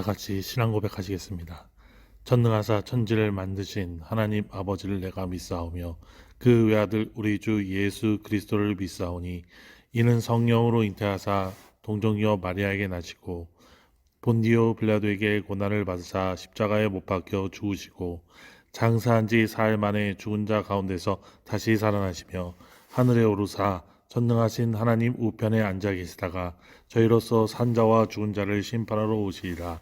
같이 신앙 고백하시겠습니다. 전능하사 천지를 만드신 하나님 아버지를 내가 믿사오며 그 외아들 우리 주 예수 그리스도를 믿사오니 이는 성령으로 잉태하사 동정이여 마리아에게 나시고 본디오 빌라도에게 고난을 받으사 십자가에 못 박혀 죽으시고 장사한 지 사흘 만에 죽은 자 가운데서 다시 살아나시며 하늘에 오르사 전능하신 하나님 우편에 앉아 계시다가 저희로서 산자와 죽은 자를 심판하러 오시리라.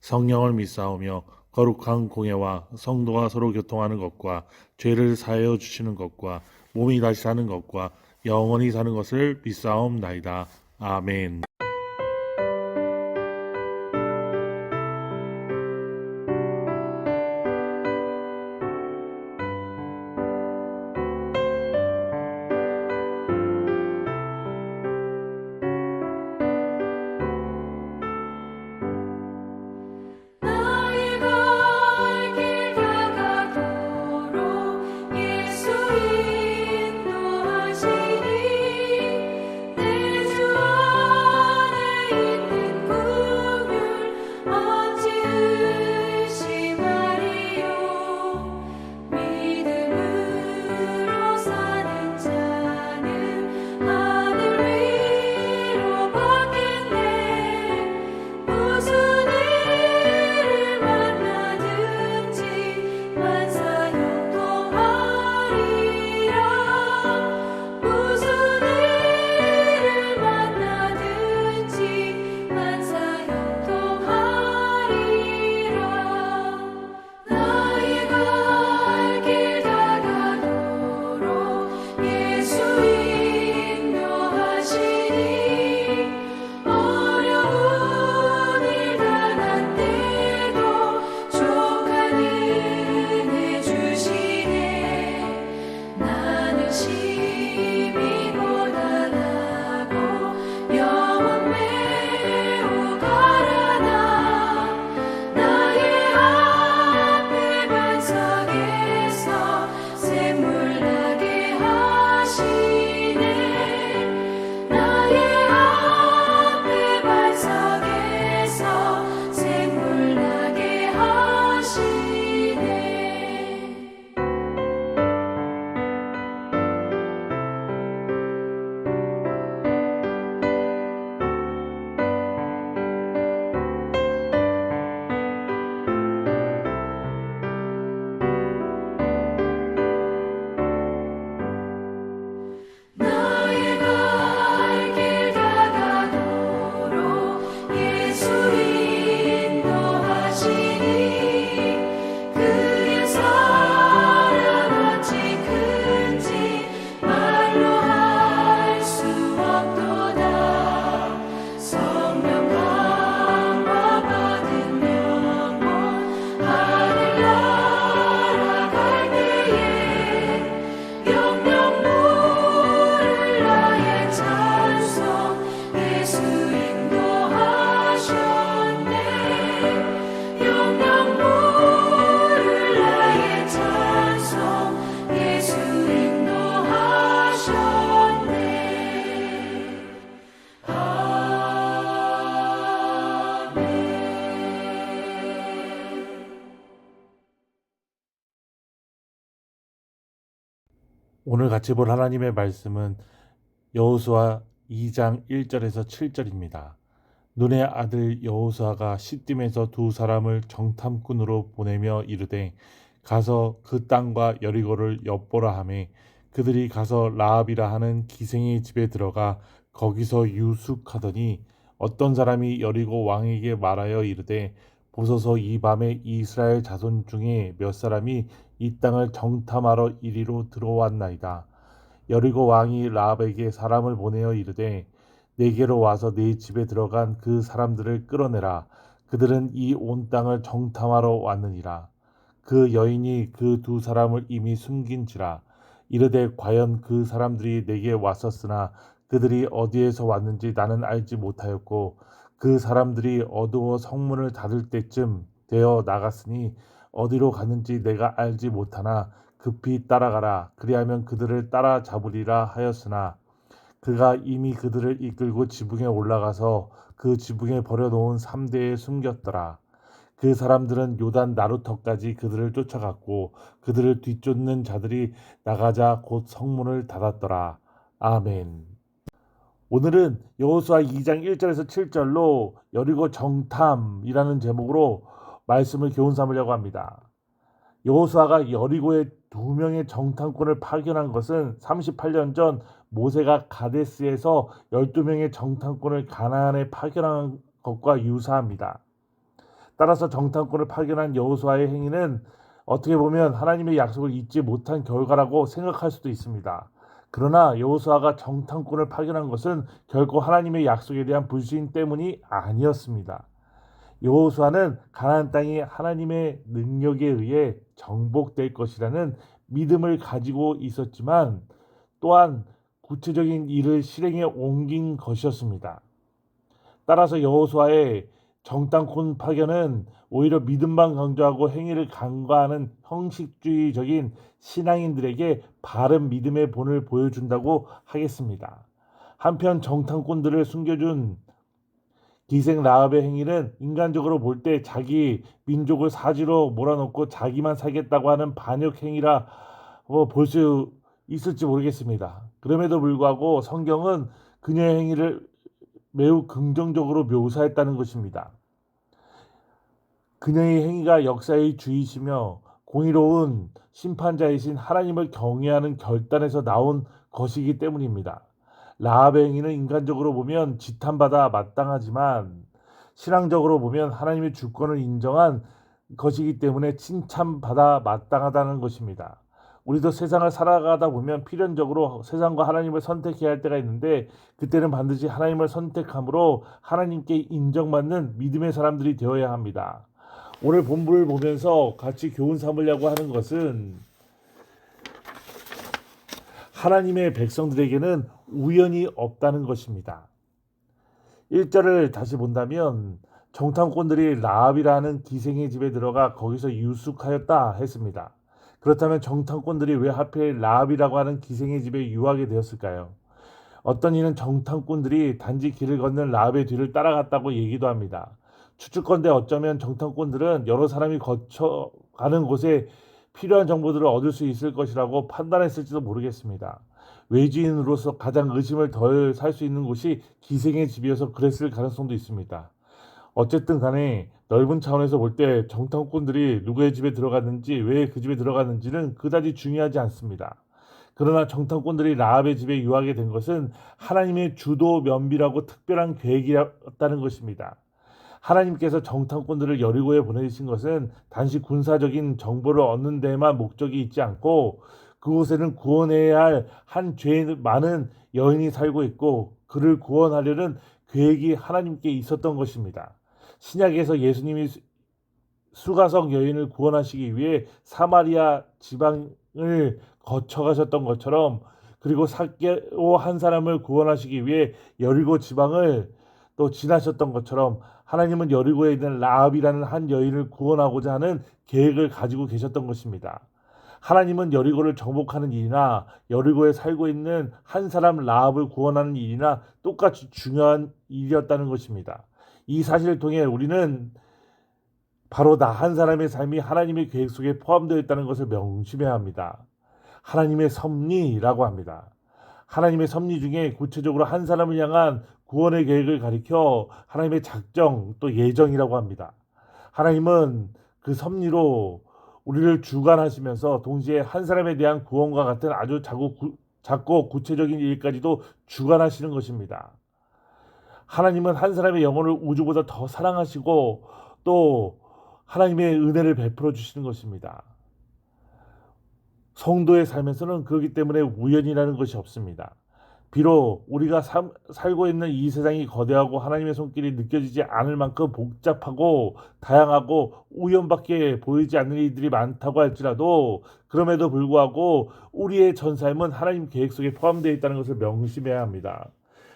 성령을 믿사오며 거룩한 공예와 성도가 서로 교통하는 것과 죄를 사하여 주시는 것과 몸이 다시 사는 것과 영원히 사는 것을 믿사옵나이다. 아멘. 나의 갈 길 다가도록 예수 인도하시니 내 주 안에 있는 긍휼 어찌 의심하리요. 믿음으로 사는 자는 하늘 위로 받겠네. 무슨 일을 만나든지 만사 형통하리라. 무슨 일을 만나든지 만사 형통하리라. 나의 갈 길 다가도록 예수 인도하시니 어려운 일 당한 때도 족한 은혜 주시네. 나는 심히 고단하고 영혼 매우 가라나 나의 앞에 반석에서 샘물 나게 하시네. 나의 앞에 반석에서 샘물 나게 하시네. 나의 갈 길 다가도록 예수 인도하시니 그의 사랑 어찌 큰지 말로 할 수 없도다. 성령 강화 받은 영혼 하늘나라 갈 때에 영영 물을 나의 찬송 예수 인도하셨네. 영영 물을 나의 찬송 예수 인도하셨네. 아멘. 오늘 같이 볼 하나님의 말씀은 여호수아 2장 1절에서 7절입니다. 눈의 아들 여호수아가 시딤에서 두 사람을 정탐꾼으로 보내며 이르되 가서 그 땅과 여리고를 엿보라 하매 그들이 가서 라합이라 하는 기생의 집에 들어가 거기서 유숙하더니 어떤 사람이 여리고 왕에게 말하여 이르되 보소서 이 밤에 이스라엘 자손 중에 몇 사람이 이 땅을 정탐하러 이리로 들어왔나이다. 여리고 왕이 라합에게 사람을 보내어 이르되 내게로 와서 네 집에 들어간 그 사람들을 끌어내라. 그들은 이 온 땅을 정탐하러 왔느니라. 그 여인이 그 두 사람을 이미 숨긴지라. 이르되 과연 그 사람들이 내게 왔었으나 그들이 어디에서 왔는지 나는 알지 못하였고 그 사람들이 어두워 성문을 닫을 때쯤 되어 나갔으니 어디로 갔는지 내가 알지 못하나 급히 따라가라. 그리하면 그들을 따라잡으리라 하였으나 그가 이미 그들을 이끌고 지붕에 올라가서 그 지붕에 버려놓은 삼대에 숨겼더라. 그 사람들은 요단 나루터까지 그들을 쫓아갔고 그들을 뒤쫓는 자들이 나가자 곧 성문을 닫았더라. 아멘. 오늘은 여호수아 2장 1절에서 7절로 여리고 정탐이라는 제목으로 말씀을 교훈 삼으려고 합니다. 여호수아가 여리고에 2명의 정탐꾼을 파견한 것은 38년 전 모세가 가데스에서 12명의 정탐꾼을 가나안에 파견한 것과 유사합니다. 따라서 정탐꾼을 파견한 여호수아의 행위는 어떻게 보면 하나님의 약속을 잊지 못한 결과라고 생각할 수도 있습니다. 그러나 여호수아가 정탐꾼을 파견한 것은 결코 하나님의 약속에 대한 불신 때문이 아니었습니다. 여호수아는 가나안 땅이 하나님의 능력에 의해 정복될 것이라는 믿음을 가지고 있었지만 또한 구체적인 일을 실행에 옮긴 것이었습니다. 따라서 여호수아의 정탐꾼 파견은 오히려 믿음만 강조하고 행위를 간과하는 형식주의적인 신앙인들에게 바른 믿음의 본을 보여준다고 하겠습니다. 한편 정탐꾼들을 숨겨준 기생 라합의 행위는 인간적으로 볼 때 자기 민족을 사지로 몰아넣고 자기만 살겠다고 하는 반역 행위라 볼 수 있을지 모르겠습니다. 그럼에도 불구하고 성경은 그녀의 행위를 매우 긍정적으로 묘사했다는 것입니다. 그녀의 행위가 역사의 주이시며 공의로운 심판자이신 하나님을 경외하는 결단에서 나온 것이기 때문입니다. 라합의 행위는 인간적으로 보면 지탄받아 마땅하지만 신앙적으로 보면 하나님의 주권을 인정한 것이기 때문에 칭찬받아 마땅하다는 것입니다. 우리도 세상을 살아가다 보면 필연적으로 세상과 하나님을 선택해야 할 때가 있는데 그때는 반드시 하나님을 선택함으로 하나님께 인정받는 믿음의 사람들이 되어야 합니다. 오늘 본문을 보면서 같이 교훈 삼으려고 하는 것은 하나님의 백성들에게는 우연이 없다는 것입니다. 1절을 다시 본다면 정탐꾼들이 라합이라는 기생의 집에 들어가 거기서 유숙하였다 했습니다. 그렇다면 정탐꾼들이 왜 하필 라합이라고 하는 기생의 집에 유하게 되었을까요? 어떤 이는 정탐꾼들이 단지 길을 걷는 라합의 뒤를 따라갔다고 얘기도 합니다. 추측건대 어쩌면 정탐꾼들은 여러 사람이 거쳐가는 곳에 필요한 정보들을 얻을 수 있을 것이라고 판단했을지도 모르겠습니다. 외지인으로서 가장 의심을 덜 살 수 있는 곳이 기생의 집이어서 그랬을 가능성도 있습니다. 어쨌든 간에 넓은 차원에서 볼 때 정탐꾼들이 누구의 집에 들어갔는지 왜 그 집에 들어갔는지는 그다지 중요하지 않습니다. 그러나 정탐꾼들이 라합의 집에 유하게 된 것은 하나님의 주도 면밀하고 특별한 계획이었다는 것입니다. 하나님께서 정탐꾼들을 여리고에 보내신 것은 단지 군사적인 정보를 얻는 데에만 목적이 있지 않고 그곳에는 구원해야 할 한 죄 많은 여인이 살고 있고 그를 구원하려는 계획이 하나님께 있었던 것입니다. 신약에서 예수님이 수가성 여인을 구원하시기 위해 사마리아 지방을 거쳐가셨던 것처럼 그리고 삭개오 한 사람을 구원하시기 위해 여리고 지방을 또 지나셨던 것처럼 하나님은 여리고에 있는 라합이라는 한 여인을 구원하고자 하는 계획을 가지고 계셨던 것입니다. 하나님은 여리고를 정복하는 일이나 여리고에 살고 있는 한 사람 라합을 구원하는 일이나 똑같이 중요한 일이었다는 것입니다. 이 사실을 통해 우리는 바로 나 한 사람의 삶이 하나님의 계획 속에 포함되어 있다는 것을 명심해야 합니다. 하나님의 섭리라고 합니다. 하나님의 섭리 중에 구체적으로 한 사람을 향한 구원의 계획을 가리켜 하나님의 작정 또 예정이라고 합니다. 하나님은 그 섭리로 우리를 주관하시면서 동시에 한 사람에 대한 구원과 같은 아주 작고 구체적인 일까지도 주관하시는 것입니다. 하나님은 한 사람의 영혼을 우주보다 더 사랑하시고 또 하나님의 은혜를 베풀어 주시는 것입니다. 성도의 삶에서는 그렇기 때문에 우연이라는 것이 없습니다. 비록 우리가 살고 있는 이 세상이 거대하고 하나님의 손길이 느껴지지 않을 만큼 복잡하고 다양하고 우연밖에 보이지 않는 일들이 많다고 할지라도 그럼에도 불구하고 우리의 전 삶은 하나님 계획 속에 포함되어 있다는 것을 명심해야 합니다.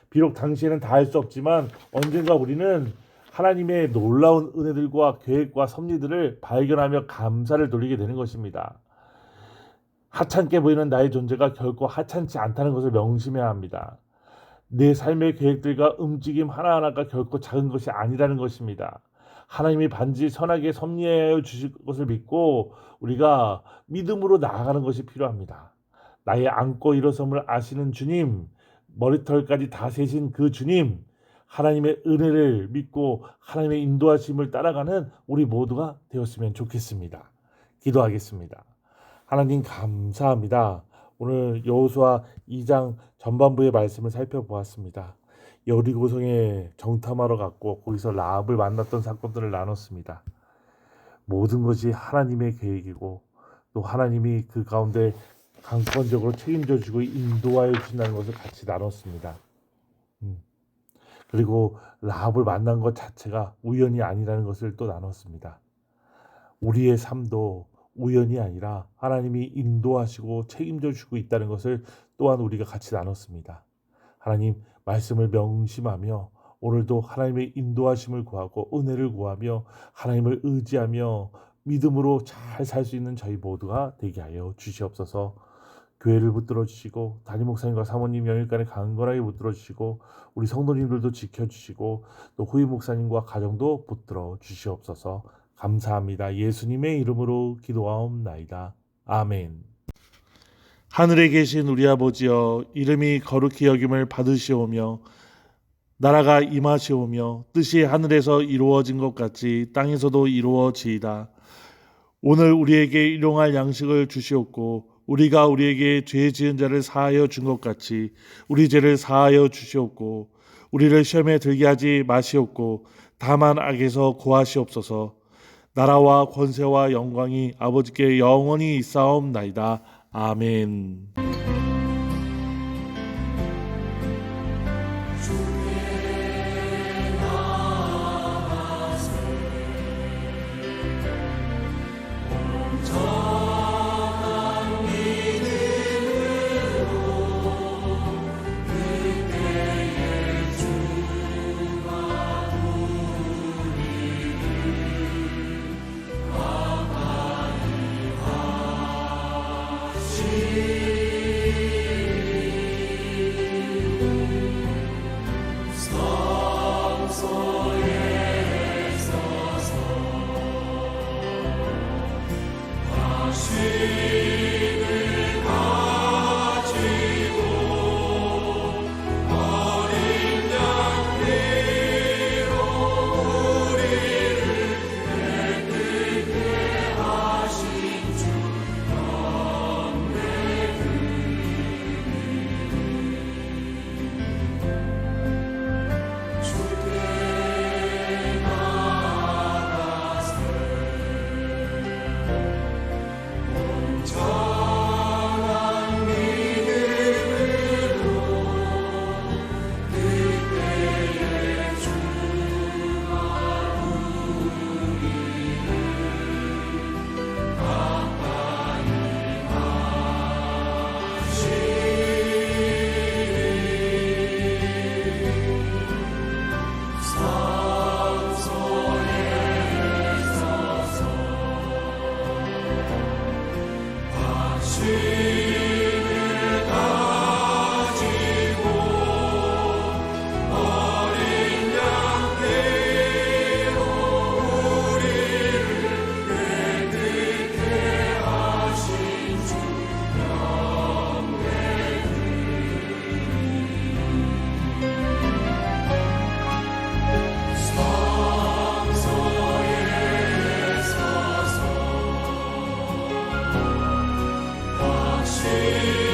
비록 당시에는 다 할 수 없지만 언젠가 우리는 하나님의 놀라운 은혜들과 계획과 섭리들을 발견하며 감사를 돌리게 되는 것입니다. 하찮게 보이는 나의 존재가 결코 하찮지 않다는 것을 명심해야 합니다. 내 삶의 계획들과 움직임 하나하나가 결코 작은 것이 아니라는 것입니다. 하나님이 반드시 선하게 섭리하여 주실 것을 믿고 우리가 믿음으로 나아가는 것이 필요합니다. 나의 안고 일어섬을 아시는 주님, 머리털까지 다 세신 그 주님, 하나님의 은혜를 믿고 하나님의 인도하심을 따라가는 우리 모두가 되었으면 좋겠습니다. 기도하겠습니다. 하나님 감사합니다. 오늘 여호수아 2장 전반부의 말씀을 살펴보았습니다. 여리고성에 정탐하러 갔고 거기서 라합을 만났던 사건들을 나눴습니다. 모든 것이 하나님의 계획이고 또 하나님이 그 가운데 강권적으로 책임져 주고 인도하여 주신다는 것을 같이 나눴습니다. 그리고 라합을 만난 것 자체가 우연이 아니라는 것을 또 나눴습니다. 우리의 삶도 우연이 아니라 하나님이 인도하시고 책임져 주고 있다는 것을 또한 우리가 같이 나눴습니다. 하나님 말씀을 명심하며 오늘도 하나님의 인도하심을 구하고 은혜를 구하며 하나님을 의지하며 믿음으로 잘 살 수 있는 저희 모두가 되게 하여 주시옵소서. 교회를 붙들어 주시고 담임 목사님과 사모님 영일간에 강건하게 붙들어 주시고 우리 성도님들도 지켜주시고 또 후임 목사님과 가정도 붙들어 주시옵소서. 감사합니다. 예수님의 이름으로 기도하옵나이다. 아멘. 하늘에 계신 우리 아버지여, 이름이 거룩히 여김을 받으시오며 나라가 임하시오며 뜻이 하늘에서 이루어진 것 같이 땅에서도 이루어지이다. 오늘 우리에게 일용할 양식을 주시옵고 우리가 우리에게 죄 지은 자를 사하여 준 것 같이 우리 죄를 사하여 주시옵고 우리를 시험에 들게 하지 마시옵고 다만 악에서 구하시옵소서. 나라와 권세와 영광이 아버지께 영원히 있사옵나이다. 아멘. 시